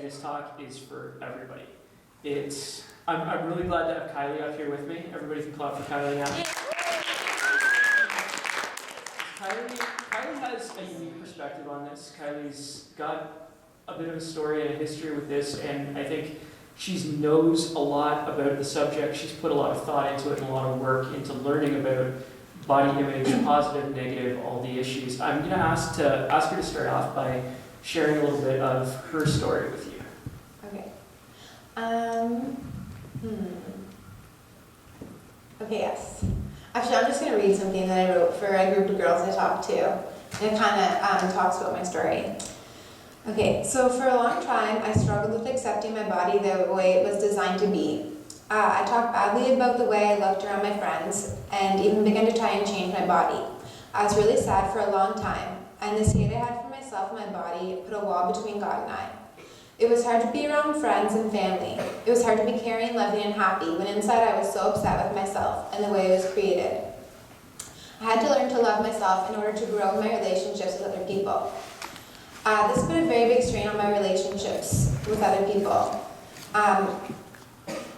this talk is for everybody. I'm really glad to have Kylie up here with me. Everybody can clap for Kylie now. Kylie has a unique perspective on this. Kylie's got a bit of a story and a history with this, and I think she knows a lot about the subject. She's put a lot of thought into it and a lot of work into learning about body image, positive, negative, all the issues. I'm going to ask her to start off by sharing a little bit of her story with you. Okay. Okay, yes. Actually, I'm just going to read something that I wrote for a group of girls I talked to. And it kind of talks about my story. Okay, so for a long time, I struggled with accepting my body the way it was designed to be. I talked badly about the way I looked around my friends, and even began to try and change my body. I was really sad for a long time, and this hate I had for myself and my body put a wall between God and I. It was hard to be around friends and family. It was hard to be caring, loving, and happy when inside I was so upset with myself and the way I was created. I had to learn to love myself in order to grow in my relationships with other people. This put a very big strain on my relationships with other people.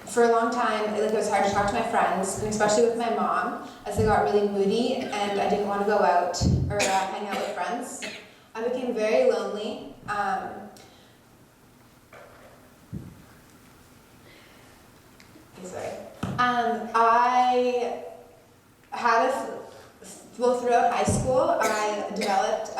For a long time, it was hard to talk to my friends, and especially with my mom, as I got really moody and I didn't want to go out or hang out with friends. I became very lonely. I had throughout high school, I developed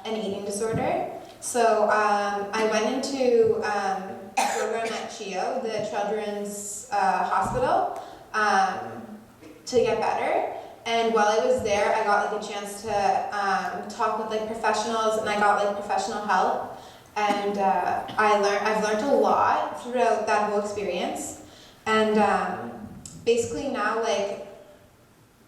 an eating disorder. So I went into a program at CHIO, the Children's Hospital, to get better. And while I was there, I got a chance to talk with professionals, and I got professional help. And I've learned a lot throughout that whole experience. And basically now,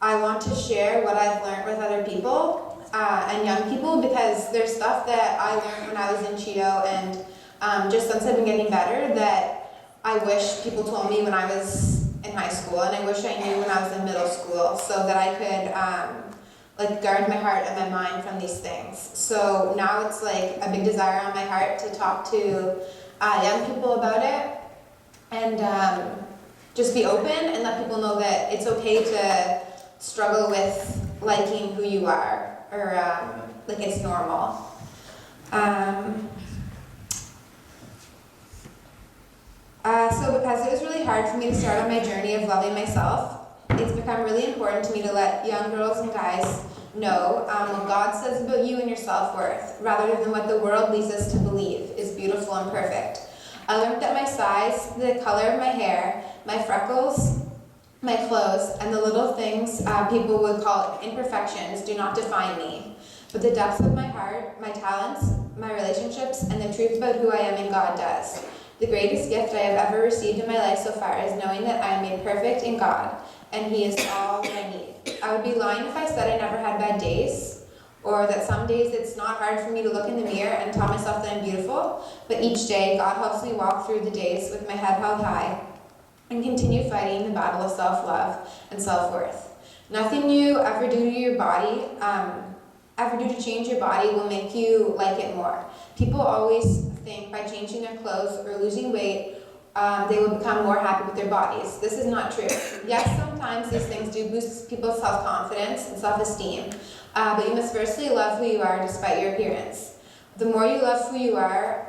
I want to share what I've learned with other people and young people, because there's stuff that I learned when I was in CHIO and just since I've been getting better that I wish people told me when I was in high school, and I wish I knew when I was in middle school, so that I could guard my heart and my mind from these things. So now it's a big desire on my heart to talk to young people about it and just be open and let people know that it's okay to struggle with liking who you are, or it's normal. So because it was really hard for me to start on my journey of loving myself, it's become really important to me to let young girls and guys know what God says about you and your self-worth, rather than what the world leads us to believe is beautiful and perfect. I learned that my size, the color of my hair, my freckles, my clothes, and the little things people would call imperfections do not define me. But the depths of my heart, my talents, my relationships, and the truth about who I am in God does. The greatest gift I have ever received in my life so far is knowing that I am made perfect in God, and He is all that I need. I would be lying if I said I never had bad days, or that some days it's not hard for me to look in the mirror and tell myself that I'm beautiful, but each day God helps me walk through the days with my head held high and continue fighting the battle of self-love and self-worth. Nothing you ever do to your body, ever do to change your body will make you like it more. People always think by changing their clothes or losing weight, they will become more happy with their bodies. This is not true. Yes, sometimes these things do boost people's self-confidence and self-esteem, but you must firstly love who you are despite your appearance. The more you love who you are,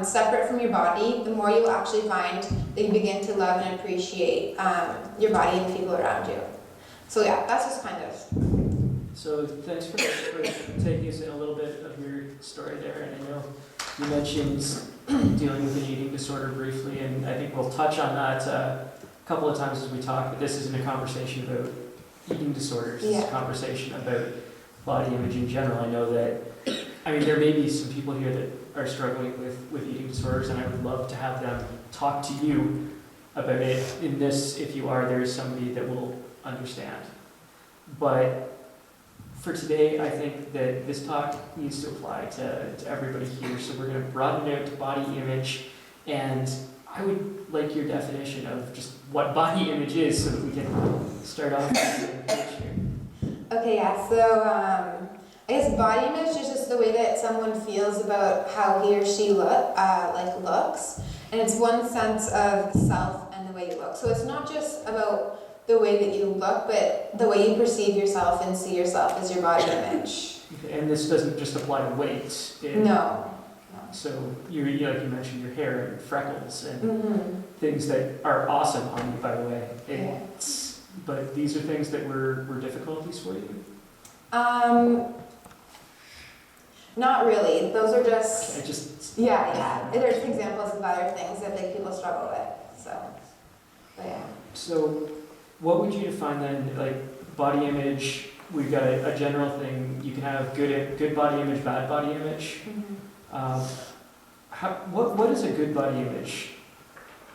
separate from your body, the more you will actually find that you begin to love and appreciate your body and the people around you. So yeah, that's just kind of. So thanks for taking us in a little bit of your story there. And I know you mentioned dealing with an eating disorder briefly, and I think we'll touch on that a couple of times as we talk, but this isn't a conversation about eating disorders. It's a conversation about body image in general. I know that, there may be some people here that are struggling with eating disorders, and I would love to have them talk to you about it. In this, if you are, there is somebody that will understand. But for today, I think that this talk needs to apply to everybody here, so we're going to broaden it out to body image, and I would like your definition of just what body image is, so that we can start off with the picture. Okay, yeah, so I guess body image is just the way that someone feels about how he or she looks, and it's one sense of self and the way you look. So it's not just about the way that you look, but the way you perceive yourself and see yourself as your body image. Okay, and this doesn't just apply to weight. No. So like you mentioned, your hair and freckles and Mm-hmm. things that are awesome on you, by the way. Yeah. But these are things that were difficulties for you? Not really. Those are just I just yeah. There's examples of other things that like people struggle with. So, but yeah. So, what would you define then, like body image? We've got a general thing. You can have good body image, bad body image. Mm-hmm. What does a good body image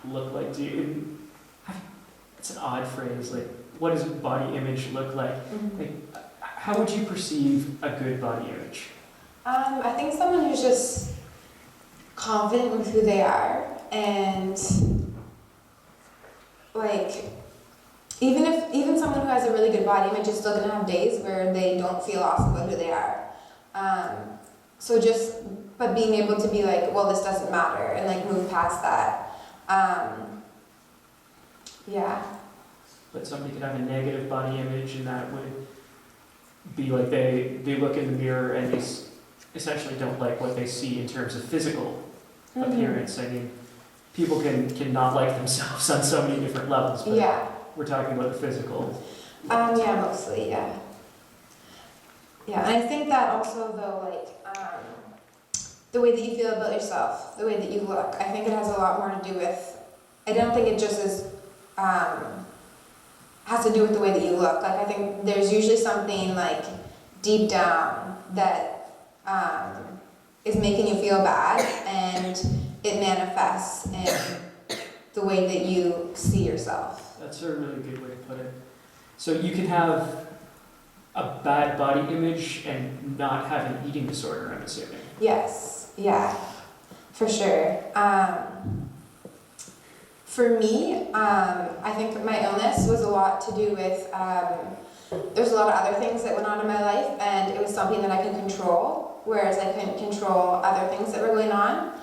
look like? It's an odd phrase. Like, what does body image look like? Mm-hmm. Like, how would you perceive a good body image? I think someone who's just confident with who they are, and like even someone who has a really good body image is still gonna have days where they don't feel awesome about who they are. But being able to be like, well, this doesn't matter, and like move past that. Yeah. But somebody could have a negative body image, and that would be like they look in the mirror and they essentially don't like what they see in terms of physical appearance. I mean, people can not like themselves on so many different levels, but Yeah. we're talking about the physical. Yeah, mostly, yeah. Yeah, and I think that also though, like, the way that you feel about yourself, the way that you look, I think it has a lot more to do with, I don't think it just is, has to do with the way that you look. Like, I think there's usually something like deep down that is making you feel bad, and it manifests in the way that you see yourself. That's a really good way to put it. So you can have a bad body image and not have an eating disorder, I'm assuming. Yes, yeah, for sure. For me, I think my illness was a lot to do with, there's a lot of other things that went on in my life, and it was something that I could control, whereas I couldn't control other things that were going on.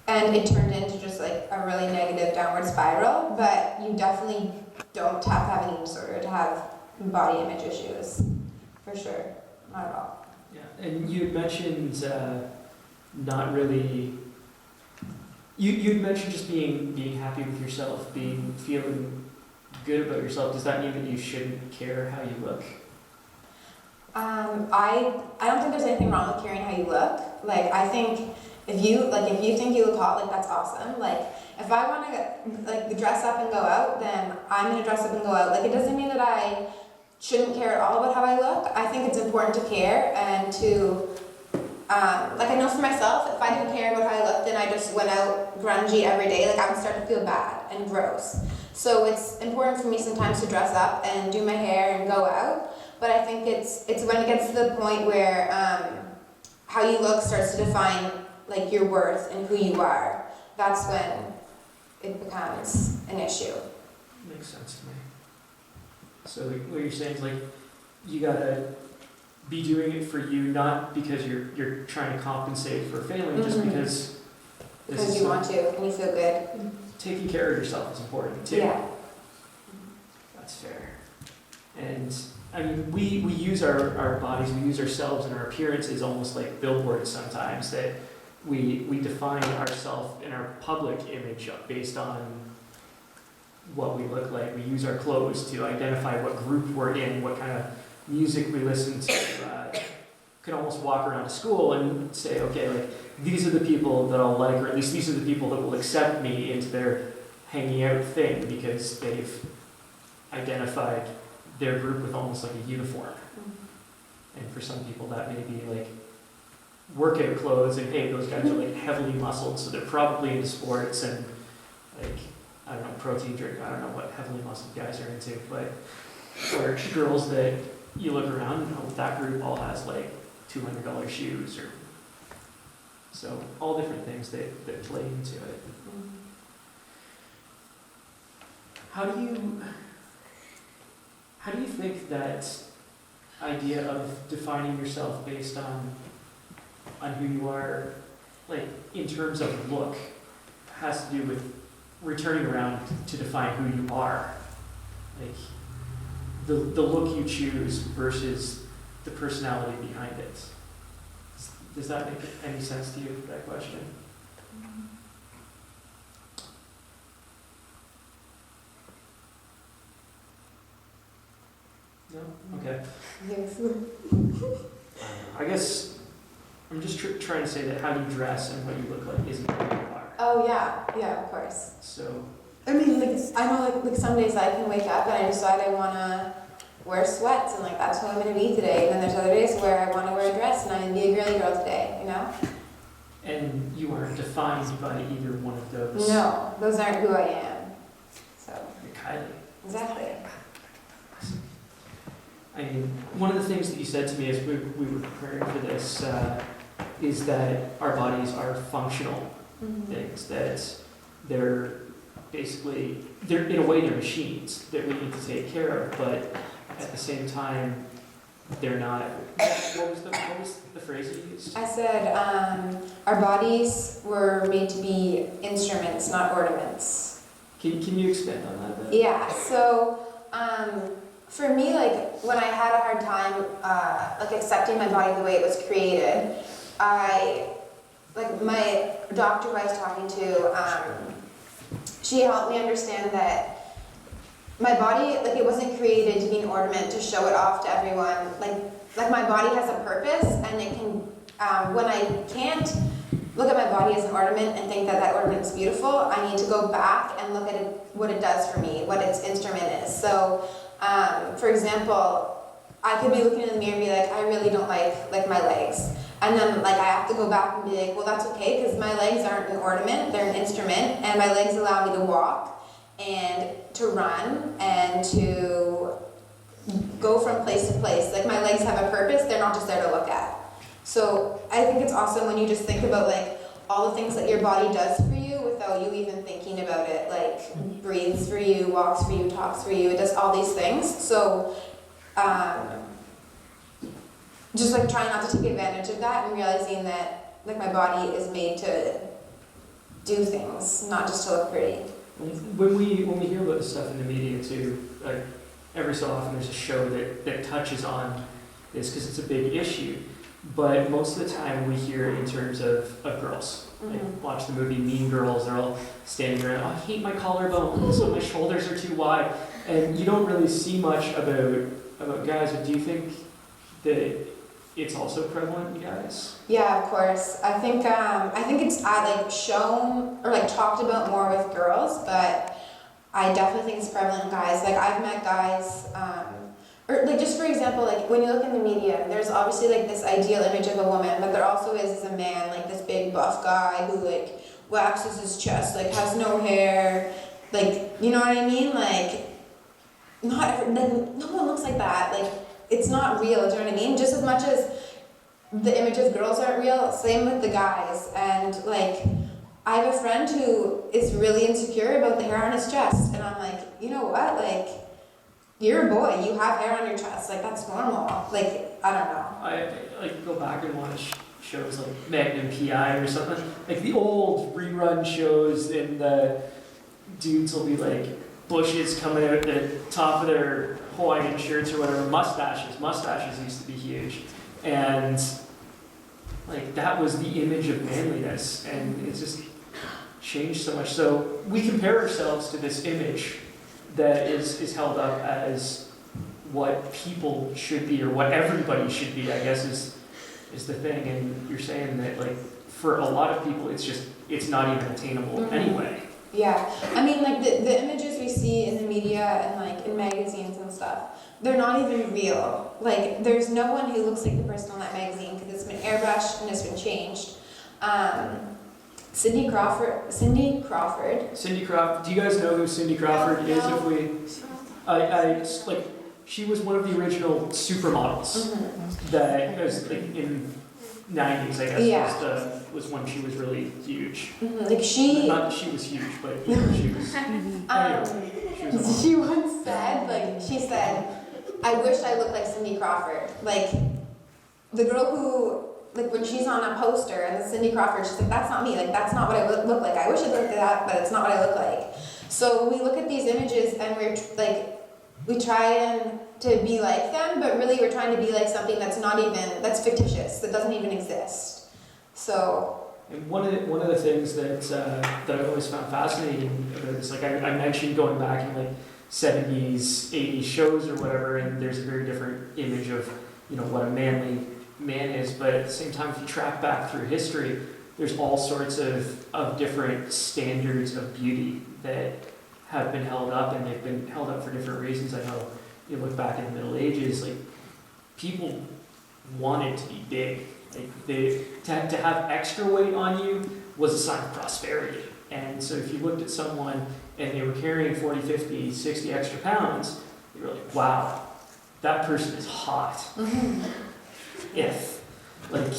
And it turned into just like a really negative downward spiral, but you definitely don't have to have an eating disorder to have body image issues, for sure, not at all. Yeah, and you had mentioned not really. You mentioned just being happy with yourself, feeling good about yourself. Does that mean that you shouldn't care how you look? I don't think there's anything wrong with caring how you look. Like, I think if you think you look hot, like, that's awesome. Like, if I want to like dress up and go out, then I'm gonna dress up and go out. Like, it doesn't mean that I shouldn't care at all about how I look. I think it's important to care and to like, I know for myself, if I didn't care about how I looked and I just went out grungy every day, like, I would start to feel bad and gross. So it's important for me sometimes to dress up and do my hair and go out. But I think it's when it gets to the point where how you look starts to define like your worth and who you are. That's when it becomes an issue. Makes sense to me. So what you're saying is like you gotta be doing it for you, not because you're trying to compensate for failing, just because you want to and you feel good. Taking care of yourself is important too. Yeah. That's fair. And I mean, we use our bodies, we use ourselves and our appearances almost like billboards sometimes, that we define ourselves and our public image based on what we look like. We use our clothes to identify what group we're in, what kind of music we listen to. Could almost walk around a school and say, okay, like, these are the people that I'll like, or at least these are the people that will accept me into their hanging out thing, because they've identified their group with almost like a uniform. And for some people that may be like workout clothes, and hey, those guys are like heavily muscled, so they're probably into sports, and like, I don't know, protein drink, I don't know what heavily muscled guys are into, but or girls that you look around, you know, that group all has like $200 shoes, or so all different things that play into it. How do you think that idea of defining yourself based on who you are, like in terms of look, has to do with returning around to define who you are. Like the look you choose versus the personality behind it. Does that make any sense to you, that question? No? Okay. Yes. I guess I'm just trying to say that how you dress and what you look like isn't who you are. Oh yeah, of course. So, I mean, like, I know, like some days I can wake up and I decide I want to wear sweats and, like, that's who I'm going to be today. And then there's other days where I want to wear a dress and I'm going to be a girly girl today, you know? and you aren't defined by either one of those. No, those aren't who I am. So, You're Kylie. exactly. I mean, one of the things that you said to me as we were preparing for this is that our bodies are functional things, that they're basically, in a way they're machines that we need to take care of, but at the same time, they're not. What was the phrase you used? I said our bodies were made to be instruments, not ornaments. Can you expand on that a bit? Yeah, so for me, like, when I had a hard time like accepting my body the way it was created, my doctor who I was talking to, she helped me understand that my body, like, it wasn't created to be an ornament to show it off to everyone. Like my body has a purpose, and it can, when I can't look at my body as an ornament and think that that ornament is beautiful, I need to go back and look at it, what it does for me, what its instrument is. So, for example, I could be looking in the mirror and be like, I really don't like my legs. And then, like, I have to go back and be like, well, that's okay, because my legs aren't an ornament, they're an instrument, and my legs allow me to walk and to run and to go from place to place. Like, my legs have a purpose, they're not just there to look at. So I think it's awesome when you just think about, like, all the things that your body does for you without you even thinking about it. Like, breathes for you, walks for you, talks for you, it does all these things. So just, like, trying not to take advantage of that and realizing that, like, my body is made to do things, not just to look pretty. When we hear about this stuff in the media too, like, every so often there's a show that touches on this because it's a big issue. But most of the time we hear it in terms of girls. Like, watch the movie Mean Girls, they're all standing around, oh, I hate my collarbone, so my shoulders are too wide. And you don't really see much about guys, but do you think that it's also prevalent in guys? Yeah, of course. I think it's like shown or like talked about more with girls, but I definitely think it's prevalent in guys. Like, I've met guys, or like, just for example, like when you look in the media, there's obviously like this ideal image of a woman, but there also is a man, like this big buff guy who like waxes his chest, like has no hair, like, you know what I mean? Like, like no one looks like that. Like, it's not real, do you know what I mean? Just as much as the image of girls aren't real, same with the guys. And like, I have a friend who is really insecure about the hair on his chest, and I'm like, you know what? Like, you're a boy, you have hair on your chest, like, that's normal. Like, I don't know. I like go back and watch shows like Magnum PI or something. Like the old rerun shows, and the dudes will be like bushes coming out the top of their Hawaiian shirts or whatever, mustaches used to be huge, and like that was the image of manliness, and it's just changed so much. So we compare ourselves to this image that is held up as what people should be, or what everybody should be, I guess is the thing. And you're saying that, like, for a lot of people it's not even attainable anyway. Yeah, I mean, like, the images we see in the media and like in magazines and stuff, they're not even real. Like, there's no one who looks like the person on that magazine because it's been airbrushed and it's been changed. Cindy Crawford. Do you guys know who Cindy Crawford is? No. If we, she was one of the original supermodels that was like in '90s, I guess. Yeah. Was when she was really huge. Like, she. Not that she was huge, but she was. Anyway, she was a model. She once said, like, she said, I wish I looked like Cindy Crawford. Like, the girl who, like, when she's on a poster and it's Cindy Crawford, she's like, that's not me. Like, that's not what I look like. I wish I looked like that, but it's not what I look like. So we look at these images and we're like, we try and to be like them, but really we're trying to be like something that's not even, that's fictitious, that doesn't even exist. So. And one of the things that that I've always found fascinating about this, like I mentioned going back in like 70s, 80s shows or whatever, and there's a very different image of, you know, what a manly man is, but at the same time, if you track back through history, there's all sorts of different standards of beauty that have been held up, and they've been held up for different reasons. I know you look back in the Middle Ages, like people wanted to be big. Like to have extra weight on you was a sign of prosperity. And so if you looked at someone and they were carrying 40, 50, 60 extra pounds, you were like, wow, that person is hot. If, like,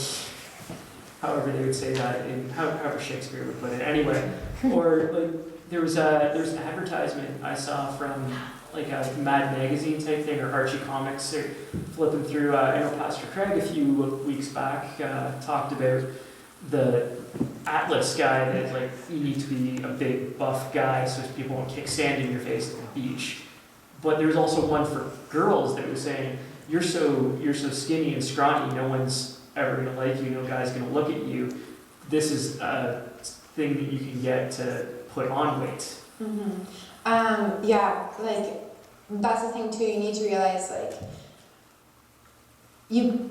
however they would say that, in however Shakespeare would put it. Anyway, or like there was an advertisement I saw from like a Mad Magazine type thing or Archie Comics. They're flipping through. I know Pastor Craig a few weeks back talked about the Atlas guy that like you need to be a big buff guy so people won't kick sand in your face at the beach. But there was also one for girls that was saying you're so skinny and scrawny, no one's ever gonna like you, no guy's gonna look at you. This is a thing that you can get to put on weight. Yeah, like that's the thing too. You need to realize like you,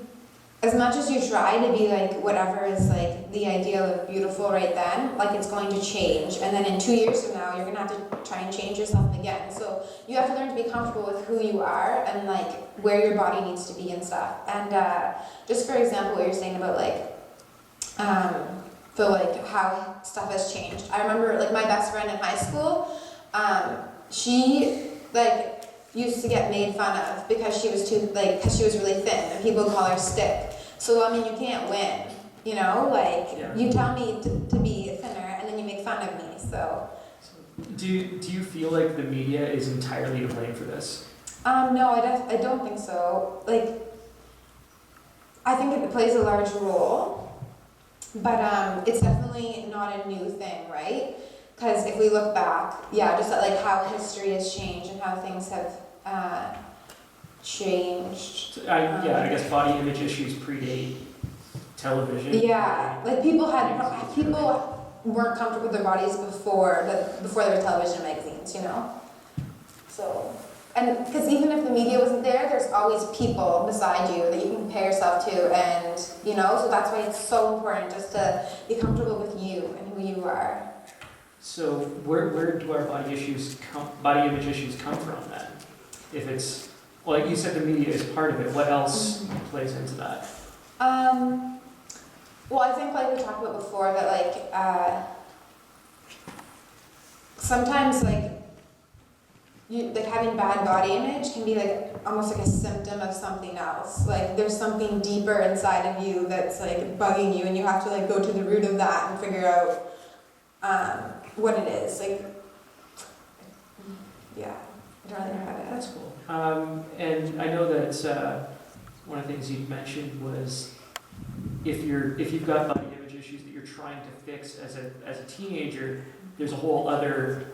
as much as you try to be like whatever is like the ideal of beautiful right then, like it's going to change, and then in 2 years from now you're gonna have to try and change yourself again. So you have to learn to be comfortable with who you are and like where your body needs to be and stuff. And just for example, what you're saying about like how stuff has changed. I remember like my best friend in high school. She like used to get made fun of because she was because she was really thin and people would call her stick. So I mean, you can't win, you know. Like you tell me to be thinner and then you make fun of me. So do you feel like the media is entirely to blame for this? No, I don't think so. Like I think it plays a large role, but it's definitely not a new thing, right? Because if we look back, just at like how history has changed and how things have changed. I guess body image issues predate television. Yeah, like people weren't comfortable with their bodies before there were television magazines, you know. So, and because even if the media wasn't there, there's always people beside you that you can compare yourself to, and you know. So that's why it's so important just to be comfortable with you and who you are. So where do our body image issues come from then? If it's, well, like you said, the media is part of it. What else plays into that? Well, I think like we talked about before that like sometimes like having bad body image can be like almost like a symptom of something else. Like there's something deeper inside of you that's like bugging you, and you have to like go to the root of that and figure out what it is. Like, I don't really know how to. That's cool. And I know that one of the things you mentioned was if you've got body image issues that you're trying to fix as a teenager, there's a whole other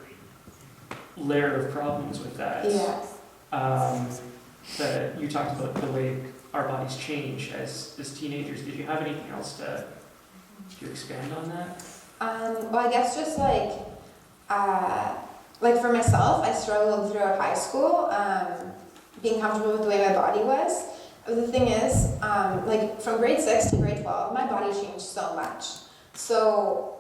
layer of problems with that. Yes. That you talked about the way our bodies change as teenagers. Did you have anything else to expand on that? Well, I guess just like for myself, I struggled throughout high school, being comfortable with the way my body was. But the thing is, like from grade 6 to grade 12, my body changed so much. So,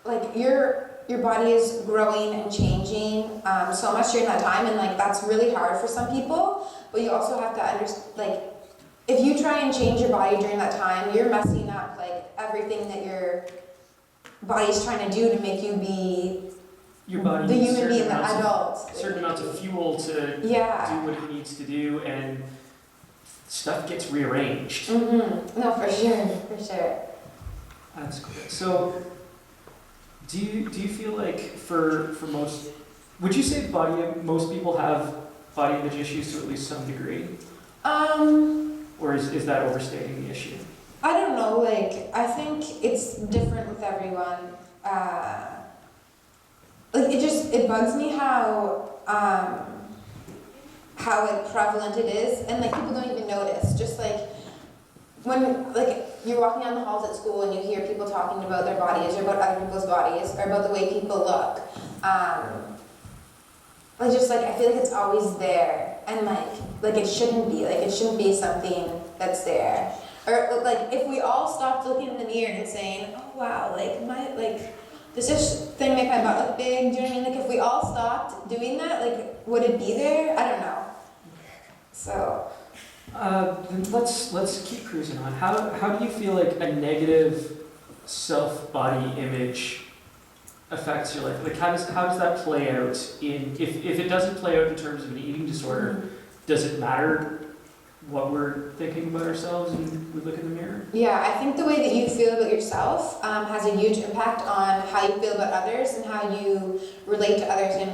like your body is growing and changing so much during that time, and like that's really hard for some people. But you also have to understand, like, if you try and change your body during that time, you're messing up like everything that your body's trying to do to make you be your body the needs human being, the adult. certain amounts of fuel to do what it needs to do, and stuff gets rearranged. No, for sure. That's cool. So, do you feel like for most, would you say most people have body image issues to at least some degree? Or is that overstating the issue? I don't know, like, I think it's different with everyone. Like, it bugs me how like prevalent it is, and like people don't even notice. Just like when like you're walking down the halls at school and you hear people talking about their bodies or about other people's bodies or about the way people look. Like just like I feel like it's always there, and like it shouldn't be. Like it shouldn't be something that's there. Or like if we all stopped looking in the mirror and saying, "Oh wow, does this thing make my butt look big?" Do you know what I mean? Like if we all stopped doing that, like would it be there? I don't know. So. Then let's keep cruising on. How do you feel like a negative self-body image affects your life? Like how does that play out if it doesn't play out in terms of an eating disorder, does it matter what we're thinking about ourselves when we look in the mirror? Yeah, I think the way that you feel about yourself has a huge impact on how you feel about others and how you relate to others in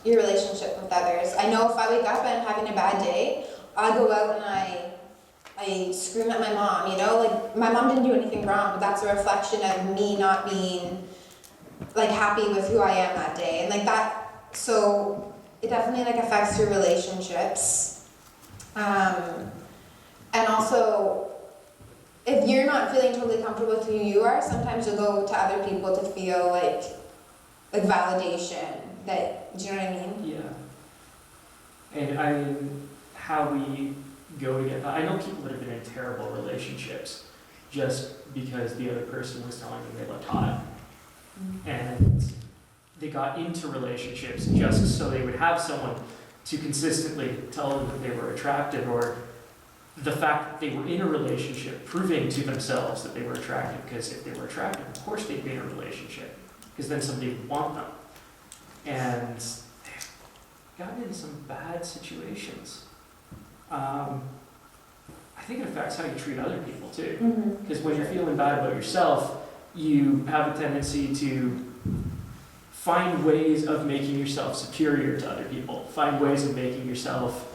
your relationship with others. I know if I wake up and I'm having a bad day, I go out and I scream at my mom, you know? Like, my mom didn't do anything wrong, but that's a reflection of me not being, like, happy with who I am that day. And, like, so it definitely, like, affects your relationships. And also, if you're not feeling totally comfortable with who you are, sometimes you'll go to other people to feel, like validation. Do you know what I mean? Yeah. And I mean, how we go to get that. I know people that have been in terrible relationships just because the other person was telling them they looked hot. And they got into relationships just so they would have someone to consistently tell them that they were attractive, or the fact that they were in a relationship proving to themselves that they were attractive, because if they were attractive, of course they'd be in a relationship, because then somebody would want them. And they've gotten into some bad situations. I think it affects how you treat other people too. Because when you're feeling bad about yourself, you have a tendency to find ways of making yourself superior to other people. Find ways of making yourself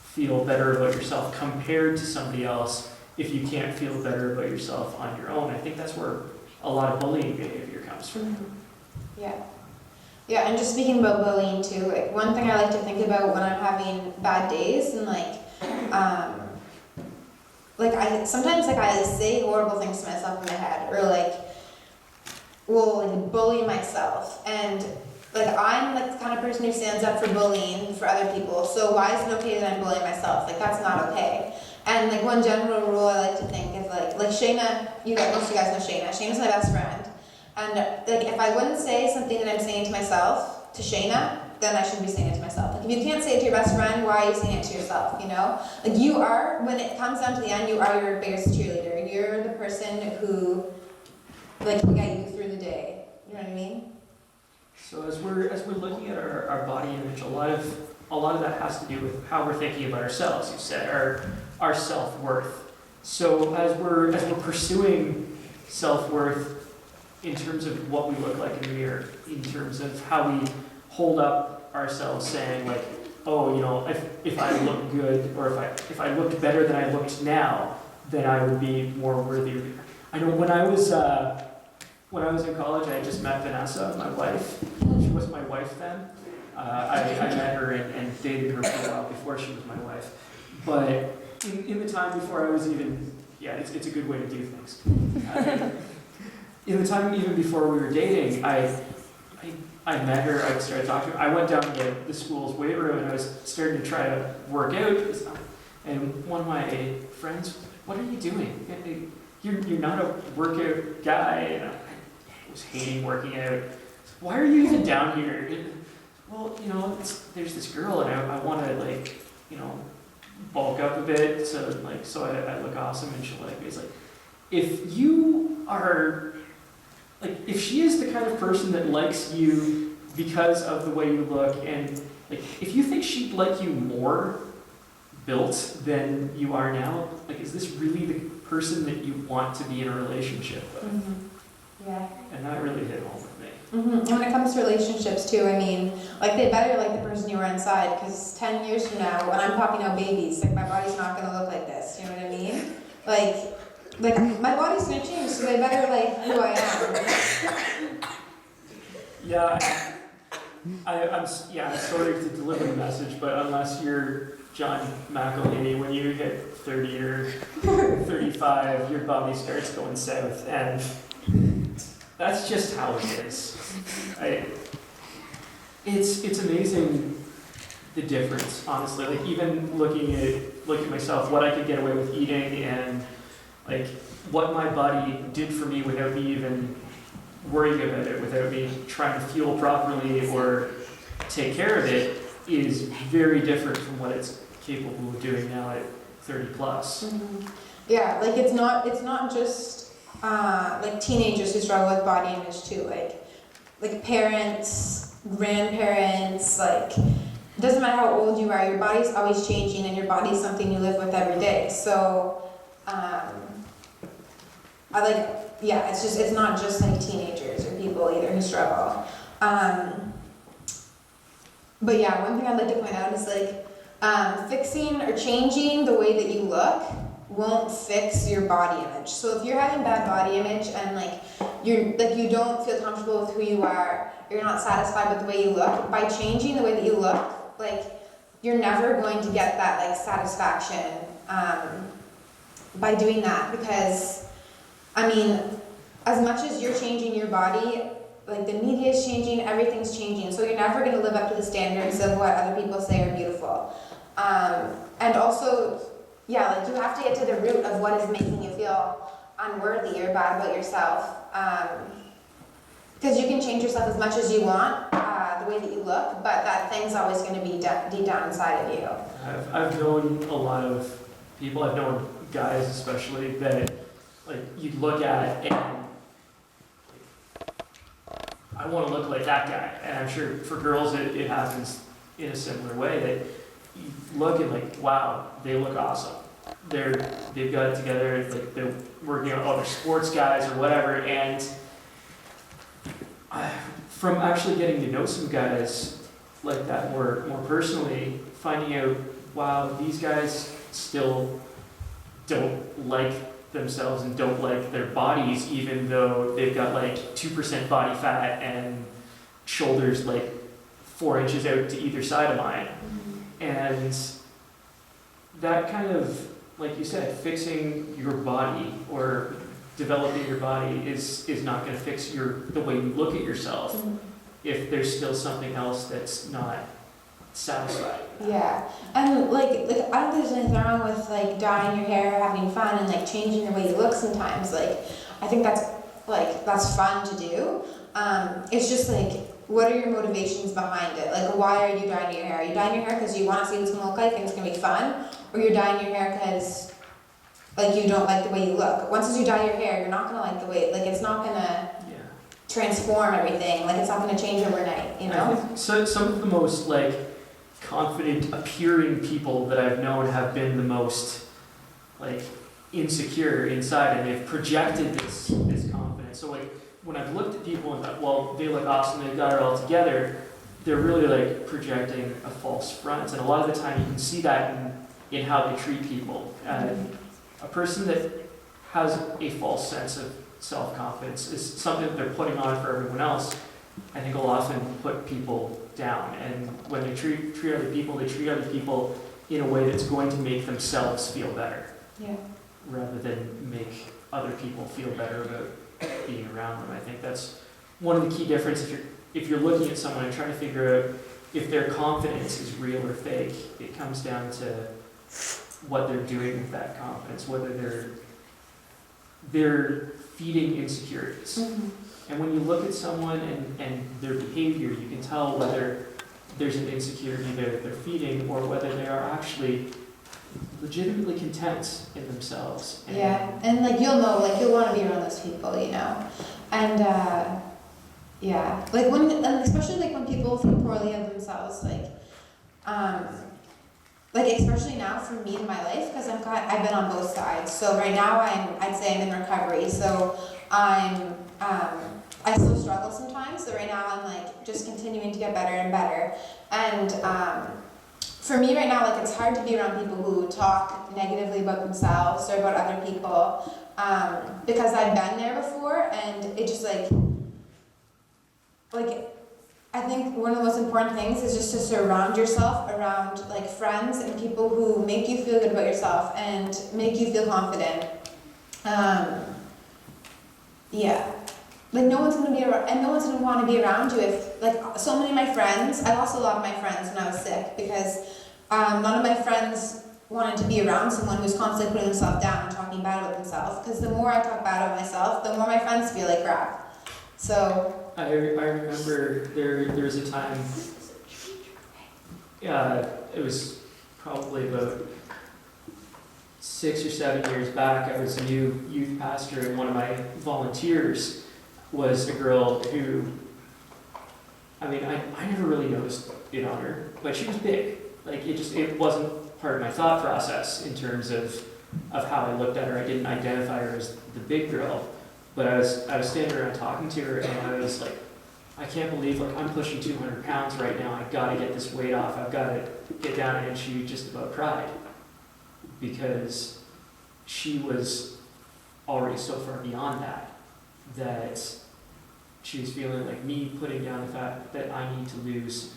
feel better about yourself compared to somebody else if you can't feel better about yourself on your own. I think that's where a lot of bullying behavior comes from. Yeah. Yeah, and just speaking about bullying too, like one thing I like to think about when I'm having bad days and I sometimes I say horrible things to myself in my head, or will bully myself, and I'm the kind of person who stands up for bullying for other people. So why is it okay that I'm bullying myself? That's not okay. And one general rule I like to think is Shayna. Most of you guys know Shayna. Shayna's my best friend, and if I wouldn't say something that I'm saying to myself to Shayna, then I shouldn't be saying it to myself. If you can't say it to your best friend, why are you saying it to yourself? You are, when it comes down to the end, you are your biggest cheerleader. You're the person who can get you through the day. You know what I mean? So as we're looking at our body image, a lot of that has to do with how we're thinking about ourselves. You said our self-worth. So as we're pursuing self-worth in terms of what we look like in the mirror, in terms of how we hold up ourselves, saying if I look good, or if I looked better than I looked now, then I would be more worthy. I know when I was in college, I had just met Vanessa, my wife. She was my wife then. I met her and dated her for a while before she was my wife. But in the time before I was even, it's a good way to do things. In the time even before we were dating, I met her, I started talking to her. I went down to the school's weight room and I was starting to try to work out. And one of my friends, "What are you doing? You're not a workout guy." And I was hating working out. "Why are you even down here?" "Well, there's this girl and I want to bulk up a bit so I look awesome and she'll like me." It's if you are if she is the kind of person that likes you because of the way you look, and if you think she'd like you more built than you are now, is this really the person that you want to be in a relationship with? Yeah. And that really hit home with me. And when it comes to relationships too, I mean, like they better like the person you were inside, because 10 years from now, when I'm popping out babies, like my body's not gonna look like this. You know what I mean? Like my body's gonna change, so they better like who I am. Yeah, I'm sorry to deliver the message, but unless you're John McElhaney, when you hit 30 or 35, your body starts going south, and that's just how it is. It's amazing the difference, honestly. Like even looking at myself, what I could get away with eating, and like what my body did for me without me even worrying about it, without me trying to fuel properly or take care of it, is very different from what it's capable of doing now at 30 plus. Yeah, like it's not just like teenagers who struggle with body image too, like parents, grandparents, like it doesn't matter how old you are, your body's always changing, and your body's something you live with every day. So it's not just like teenagers or people either who struggle. But yeah, one thing I'd like to point out is like fixing or changing the way that you look won't fix your body image. So if you're having bad body image and like you don't feel comfortable with who you are, you're not satisfied with the way you look, by changing the way that you look, like you're never going to get that like satisfaction by doing that, because I mean, as much as you're changing your body, like the media is changing, everything's changing, so you're never going to live up to the standards of what other people say are beautiful. And also, yeah, like you have to get to the root of what is making you feel unworthy or bad about yourself. Because you can change yourself as much as you want, the way that you look, but that thing's always going to be deep down inside of you. I've known a lot of people, I've known guys especially, that like you look at and I want to look like that guy. And I'm sure for girls it happens in a similar way, that you look and like, wow, they look awesome. They've got it together, like they're working on other sports guys or whatever. And from actually getting to know some guys like that more personally, finding out, wow, these guys still don't like themselves and don't like their bodies, even though they've got like 2% body fat and shoulders like 4 inches out to either side of mine. And that kind of, like you said, fixing your body or developing your body is not going to fix the way you look at yourself if there's still something else that's not satisfied. Yeah, and like I don't think there's anything wrong with like dyeing your hair, having fun, and like changing the way you look sometimes. Like I think that's fun to do. It's just like, what are your motivations behind it? Like, why are you dyeing your hair? Are you dyeing your hair because you want to see what it's gonna look like and it's gonna be fun, or you're dyeing your hair because like you don't like the way you look? Once you dye your hair, you're not gonna like the way, like it's not gonna transform everything. Like it's not gonna change overnight, you know? I think some of the most like confident appearing people that I've known have been the most like insecure inside, and they've projected this confidence. So like when I've looked at people and thought, well, they look awesome, they've got it all together, they're really like projecting a false front. And a lot of the time you can see that in how they treat people. A person that has a false sense of self-confidence is something that they're putting on for everyone else. I think will often put people down. And when they treat other people, they treat other people in a way that's going to make themselves feel better. Yeah. Rather than make other people feel better about being around them. I think that's one of the key differences. If you're looking at someone and trying to figure out if their confidence is real or fake, it comes down to what they're doing with that confidence, whether they're feeding insecurities. And when you look at someone and their behavior, you can tell whether there's an insecurity there that they're feeding, or whether they are actually legitimately content in themselves. And like you'll know, like you'll want to be around those people, you know. And like and especially like when people think poorly of themselves, like especially now for me in my life, because I've been on both sides. So right now I'd say I'm in recovery. So I'm I still struggle sometimes. So right now I'm like just continuing to get better and better. And for me right now, like it's hard to be around people who talk negatively about themselves or about other people, because I've been there before, and it just like I think one of the most important things is just to surround yourself around like friends and people who make you feel good about yourself and make you feel confident. Yeah. Like no one's gonna be around, and no one's gonna want to be around you if, like, so many of my friends, I lost a lot of my friends when I was sick because none of my friends wanted to be around someone who's constantly putting themselves down and talking bad about themselves. Because the more I talk bad about myself, the more my friends feel like crap. So. I remember there was a time, it was probably about 6 or 7 years back. I was a new youth pastor, and one of my volunteers was a girl who, I mean, I never really noticed it on her, but she was big. Like, it wasn't part of my thought process in terms of how I looked at her. I didn't identify her as the big girl, but I was standing around talking to her, and I was like, I can't believe, like, I'm pushing 200 pounds right now. I've got to get this weight off. I've got to get down. And she just about cried because she was already so far beyond that she was feeling like me putting down the fact that I need to lose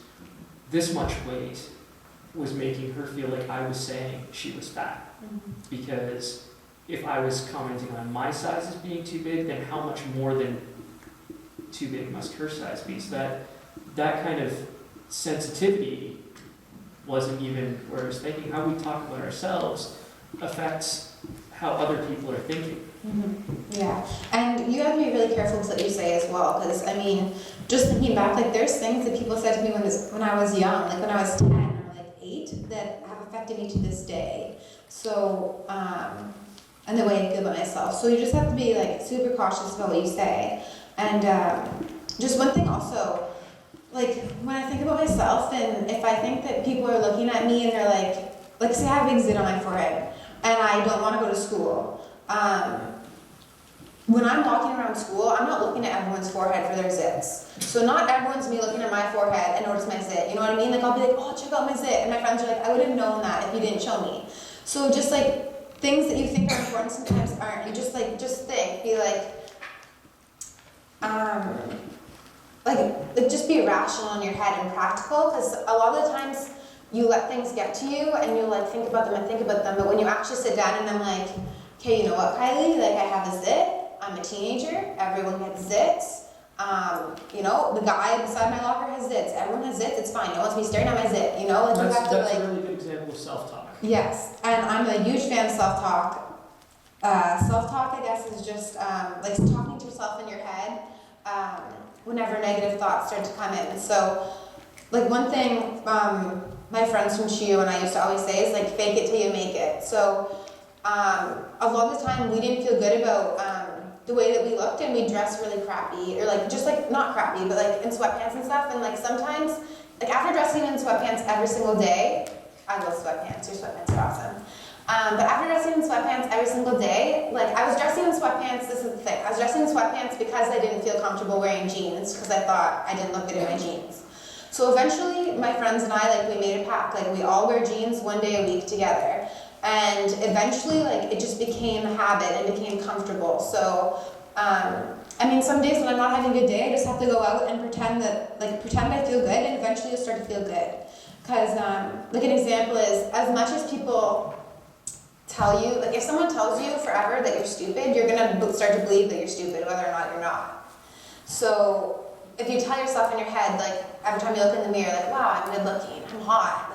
this much weight was making her feel like I was saying she was fat. Mm-hmm. Because if I was commenting on my size as being too big, then how much more than too big must her size be? So that kind of sensitivity wasn't even where I was thinking. How we talk about ourselves affects how other people are thinking. Mm-hmm. Yeah, and you have to be really careful with what you say as well, because I mean, just thinking back, like there's things that people said to me when I was young, like when I was 10 or like 8, that have affected me to this day. So, and the way I feel about myself. So you just have to be like super cautious about what you say. And just one thing also, like when I think about myself, and if I think that people are looking at me and they're like say I have a big zit on my forehead and I don't want to go to school. When I'm walking around school, I'm not looking at everyone's forehead for their zits. So not everyone's me looking at my forehead and notice my zit. You know what I mean? Like I'll be like, oh, check out my zit. And my friends are like, I would have known that if you didn't show me. So just like things that you think are important sometimes aren't. You just think, be like just be rational in your head and practical, because a lot of the times you let things get to you and you like think about them and think about them, but when you actually sit down and I'm like, okay, you know what, Kylie, like I have a zit, I'm a teenager, everyone gets zits, you know, the guy beside my locker has zits, everyone has zits, it's fine, no one's me staring at my zit, you know, like you have to That's like. a really good example of self-talk. Yes, and I'm a huge fan of self-talk. Self-talk, I guess, is just like talking to yourself in your head whenever negative thoughts start to come in. So, like one thing my friends from CHU and I used to always say is like, fake it till you make it. So, a lot of the time we didn't feel good about the way that we looked, and we dressed really crappy, or like just like not crappy, but like in sweatpants and stuff. And like sometimes, like after dressing in sweatpants every single day, I love sweatpants. Your sweatpants are awesome. But after dressing in sweatpants every single day, like I was dressing in sweatpants, this is the thing, I was dressing in sweatpants because I didn't feel comfortable wearing jeans, because I thought I didn't look good in my jeans. So eventually my friends and I, like we made a pact, like we all wear jeans one day a week together. And eventually like it just became a habit and became comfortable. So, I mean some days when I'm not having a good day, I just have to go out and pretend I feel good, and eventually you'll start to feel good. Because like an example is, as much as people tell you, like if someone tells you forever that you're stupid, you're gonna start to believe that you're stupid whether or not you're not. So if you tell yourself in your head, like every time you look in the mirror, like wow, I'm good looking, I'm hot,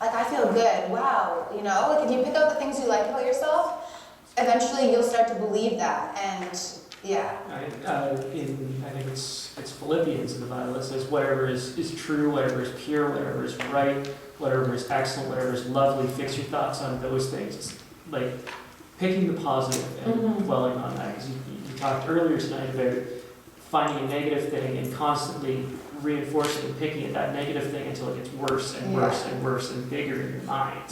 like I feel good, wow, you know, like if you pick out the things you like about yourself, eventually you'll start to believe that. And yeah. I think it's Philippians in the Bible. It says whatever is true, whatever is pure, whatever is right, whatever is excellent, whatever is lovely, fix your thoughts on those things. It's like picking the positive and dwelling on that. Because you talked earlier tonight about finding a negative thing and constantly reinforcing and picking at that negative thing until it gets worse and worse and worse and bigger in your mind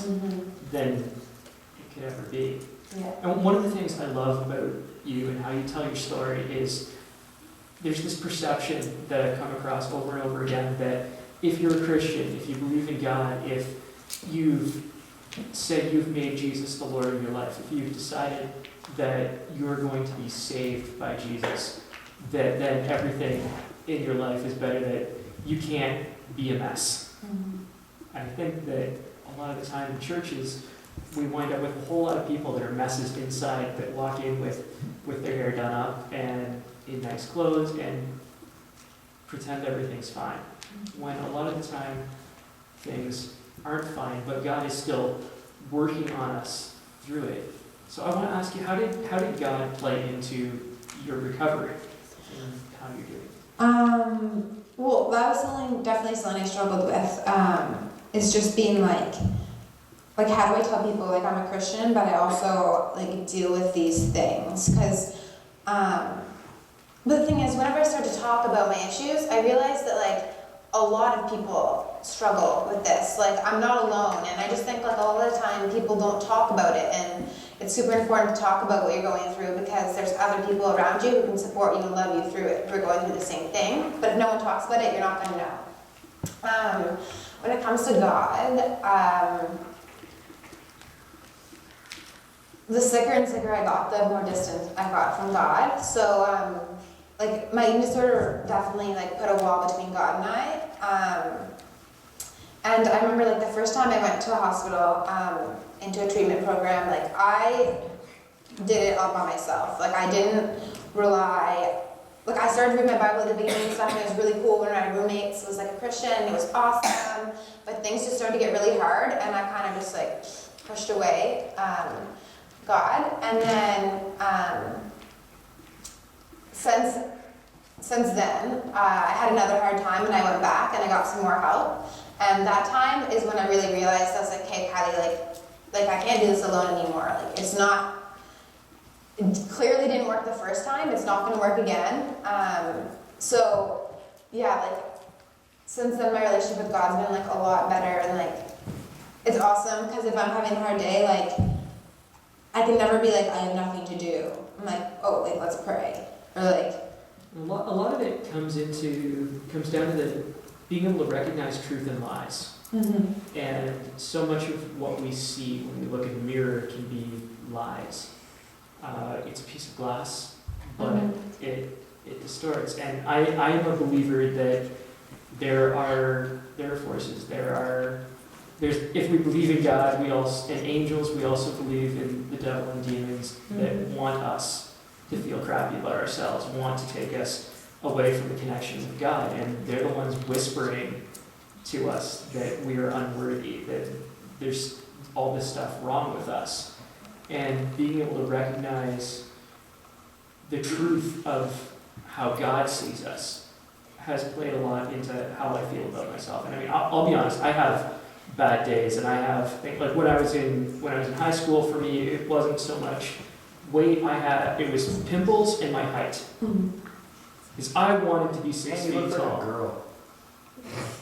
than it could ever be. Yeah. And one of the things I love about you and how you tell your story is there's this perception that I've come across over and over again that if you're a Christian, if you believe in God, if you've said you've made Jesus the Lord of your life, if you've decided that you're going to be saved by Jesus, that then everything in your life is better, that you can't be a mess. I think that a lot of the time in churches, we wind up with a whole lot of people that are messes inside that walk in with their hair done up and in nice clothes and pretend everything's fine. When a lot of the time things aren't fine, but God is still working on us through it. So I want to ask you, how did God play into your recovery and how you're doing? Well, that was definitely something I struggled with. It's just being like how do I tell people like I'm a Christian, but I also like deal with these things? Because, but the thing is, whenever I start to talk about my issues, I realize that like a lot of people struggle with this. Like I'm not alone, and I just think like all the time people don't talk about it, and it's super important to talk about what you're going through because there's other people around you who can support you and love you through it, who are going through the same thing. But if no one talks about it, you're not going to know. When it comes to God, the sicker and sicker I got, the more distant I got from God. So, like my eating disorder definitely like put a wall between God and I. And I remember like the first time I went to a hospital, into a treatment program, like I did it all by myself. Like I didn't rely, like I started reading my Bible at the beginning and stuff, and it was really cool when my roommates was like a Christian, it was awesome, but things just started to get really hard, and I kind of just like pushed away God. And then since then, I had another hard time, and I went back and I got some more help. And that time is when I really realized, I was like, hey, Kylie, like I can't do this alone anymore. Like it clearly didn't work the first time. It's not going to work again. So yeah, like since then my relationship with God's been like a lot better, and like it's awesome because if I'm having a hard day, like I can never be like I have nothing to do. I'm like, oh, like let's pray, or like A lot of it comes down to being able to recognize truth and lies. Mm-hmm. And so much of what we see when we look in the mirror can be lies. It's a piece of glass, but it distorts. And I am a believer that there are forces. If we believe in God, and angels, we also believe in the devil and demons that want us to feel crappy about ourselves, want to take us away from the connection with God, and they're the ones whispering to us that we are unworthy, that there's all this stuff wrong with us. And being able to recognize the truth of how God sees us has played a lot into how I feel about myself. And I mean, I'll be honest, I have bad days, and I have, like when I was in high school, for me, it wasn't so much weight it was pimples and my height. Because I wanted to be 6 feet tall. Like a girl.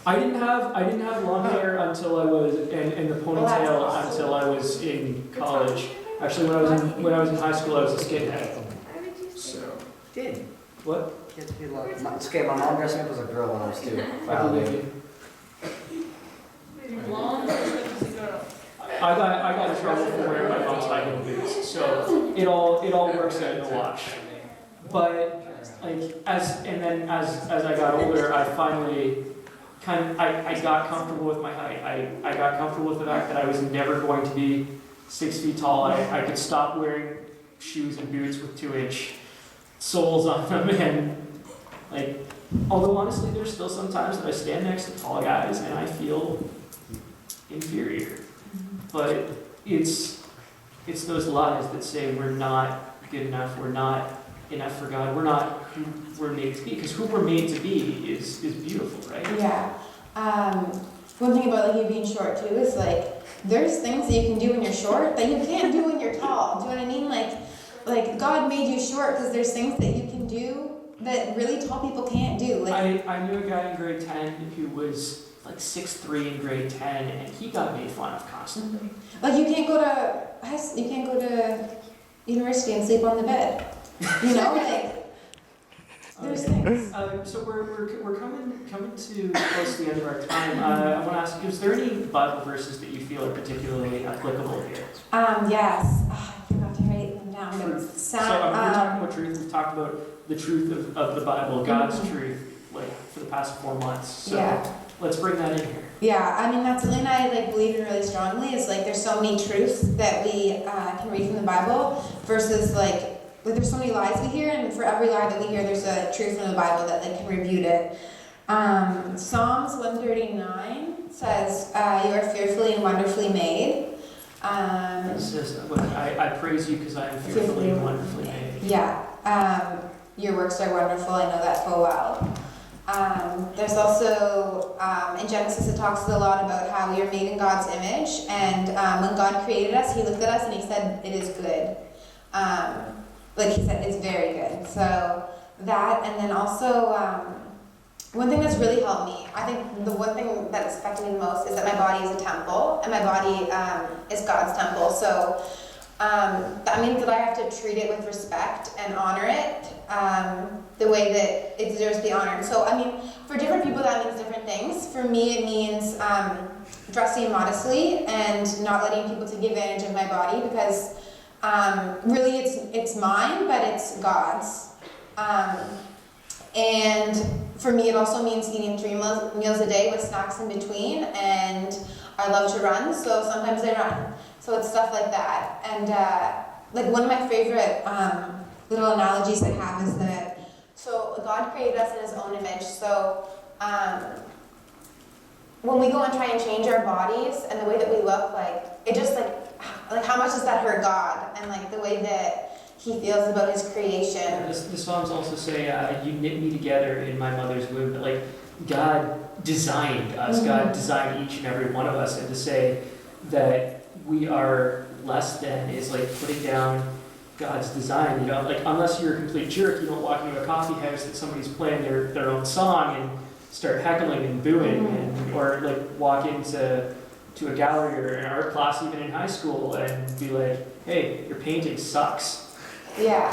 I didn't have long hair until I was, and the ponytail until I was in college. Actually, when I was in high school, I was a skinhead. So. Did? What? It's okay, my mom dressed me up as a girl when I was 2. I believe you. I got in trouble for wearing my mom's high heel boots, so it all works out in the wash. But like as I got older, I finally I got comfortable with my height. I got comfortable with the fact that I was never going to be 6 feet tall. I could stop wearing shoes and boots with 2-inch soles on them, and like although honestly there's still some times that I stand next to tall guys and I feel inferior. But it's those lies that say we're not good enough, we're not enough for God, we're not who we're made to be. Because who we're made to be is beautiful, right? Yeah. One thing about like you being short too is like there's things that you can do when you're short that you can't do when you're tall. Do you know what I mean? Like God made you short because there's things that you can do that really tall people can't do. Like I knew a guy in grade 10 who was like 6'3" in grade 10, and he got made fun of constantly. Like you can't go to university and sleep on the bed. You know, like There's Okay. things. So we're coming to close to the end of our time. I want to ask, is there any Bible verses that you feel are particularly applicable here? Yes. Oh, I forgot to write them down. But it's So we're talking about truth. We've talked about the truth of the Bible, God's truth, like for the past 4 months. So yeah. let's bring that in here. Yeah, I mean that's something I believe in really strongly. Is there's so many truths that we can read from the Bible versus there's so many lies we hear, and for every lie that we hear, there's a truth from the Bible that can refute it. Psalms 139 says, "You are fearfully and wonderfully made." It says, I praise you because I am fearfully and wonderfully made. Yeah, your works are wonderful. I know that full well. There's also, in Genesis, it talks a lot about how we are made in God's image, and when God created us, He looked at us and He said, "It is good." He said, it's very good. So that, and then also, one thing that's really helped me, I think the one thing that's affected me the most is that my body is a temple, and my body is God's temple. So that means that I have to treat it with respect and honor it the way that it deserves to be honored. So, I mean, for different people that means different things. For me, it means dressing modestly and not letting people take advantage of my body, because really it's mine, but it's God's. And for me, it also means eating 3 meals a day with snacks in between, and I love to run, so sometimes I run. So it's stuff like that. And one of my favorite little analogies I have is that, so God created us in His own image. So when we go and try and change our bodies and the way that we look, it just how much does that hurt God, and the way that He feels about His creation. The Psalms also say, you knit me together in my mother's womb. That, God designed us. God designed each and every one of us, and to say that we are less than is putting down God's design. Unless you're a complete jerk, you don't walk into a coffee house that somebody's playing their own song and start heckling and booing, or walk into a gallery or an art class even in high school and be like, "Hey, your painting sucks." Yeah.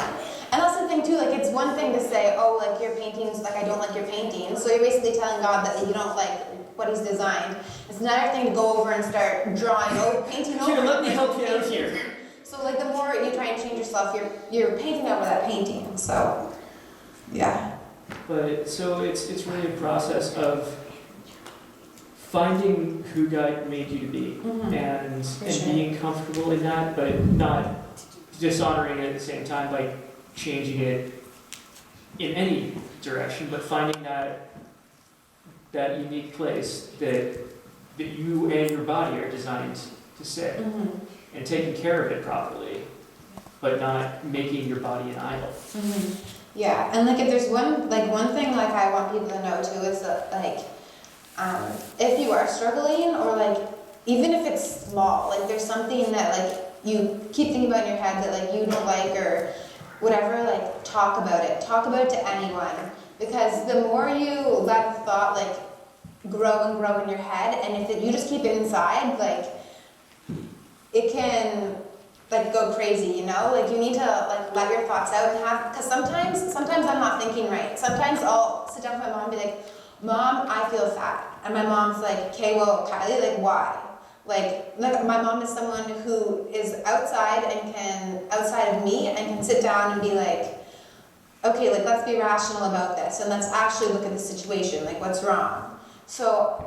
And that's the thing too, it's one thing to say, "Oh, your paintings, I don't like your painting." So you're basically telling God that you don't like what He's designed. It's another thing to go over and start drawing, painting over. Here, let me help you out here. So the more you try and change yourself, you're painting over that painting. So, yeah. But so it's really a process of finding who God made you to be, and being comfortable in that, but not dishonoring it at the same time by changing it in any direction, but finding that unique place that you and your body are designed to sit, and taking care of it properly, but not making your body an idol. Yeah, and if there's one thing I want people to know too is that if you are struggling, or even if it's small, there's something that you keep thinking about in your head that you don't like or whatever, talk about it. Talk about it to anyone, because the more you let the thought grow and grow in your head, and if you just keep it inside, it can go crazy, you need to let your thoughts out and have, because sometimes I'm not thinking right. Sometimes I'll sit down with my mom and be like, "Mom, I feel fat." And my mom's like, "Okay, well, Kylie, why?" My mom is someone who is outside of me and can sit down and be like, "Okay, let's be rational about this, and let's actually look at the situation, what's wrong." So,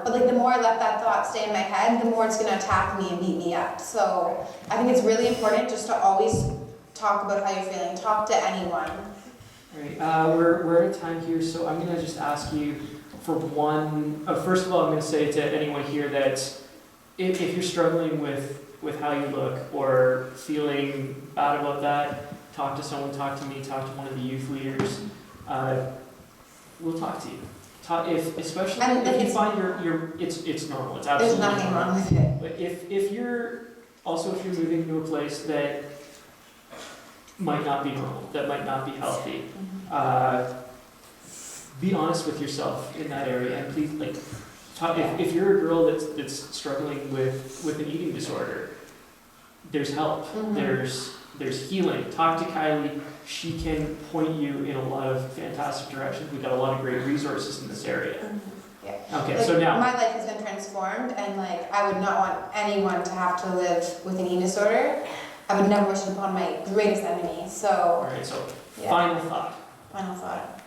but the more I let that thought stay in my head, the more it's gonna attack me and beat me up. So I think it's really important just to always talk about how you're feeling. Talk to anyone. All right, we're out of time here, so I'm gonna just ask you for one. First of all, I'm gonna say to anyone here that if you're struggling with how you look or feeling bad about that, talk to someone. Talk to me. Talk to one of the youth leaders. We'll talk to you. Especially if you find it's normal. It's absolutely There's nothing wrong with it. But if you're moving to a place that might not be normal, that might not be healthy, be honest with yourself in that area, and please if you're a girl that's struggling with an eating disorder, there's help. Mhm. There's healing. Talk to Kylie. She can point you in a lot of fantastic directions. We've got a lot of great resources in this area. Okay, Like, so now, my life has been transformed, and like I would not want anyone to have to live with an eating disorder. I would never wish it upon my greatest enemy. all So, right, so yeah. final thought Final thought.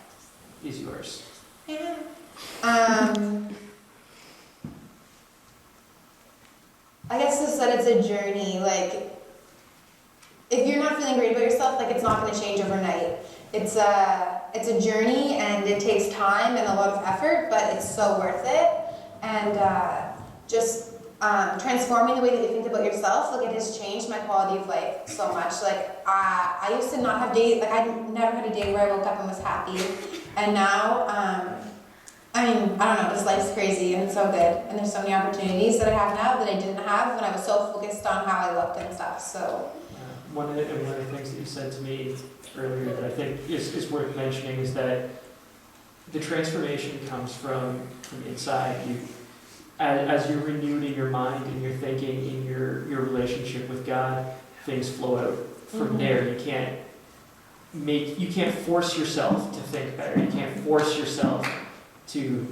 is yours. I guess just that it's a journey. Like, if you're not feeling great about yourself, like it's not going to change overnight. It's a journey, and it takes time and a lot of effort, but it's so worth it. And just transforming the way that you think about yourself, like it has changed my quality of life so much. Like I used to not have days, like I never had a day where I woke up and was happy, and now I mean, I don't know, this life's crazy and it's so good, and there's so many opportunities that I have now that I didn't have when I was so focused on how I looked and stuff. So One of the things that you said to me earlier that I think is worth mentioning is that the transformation comes from inside you. As you're renewed in your mind and your thinking, in your relationship with God, things flow out from there. You can't force yourself to think better. You can't force yourself to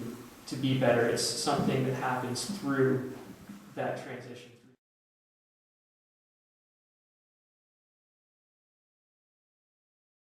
be better. It's something that happens through that transition.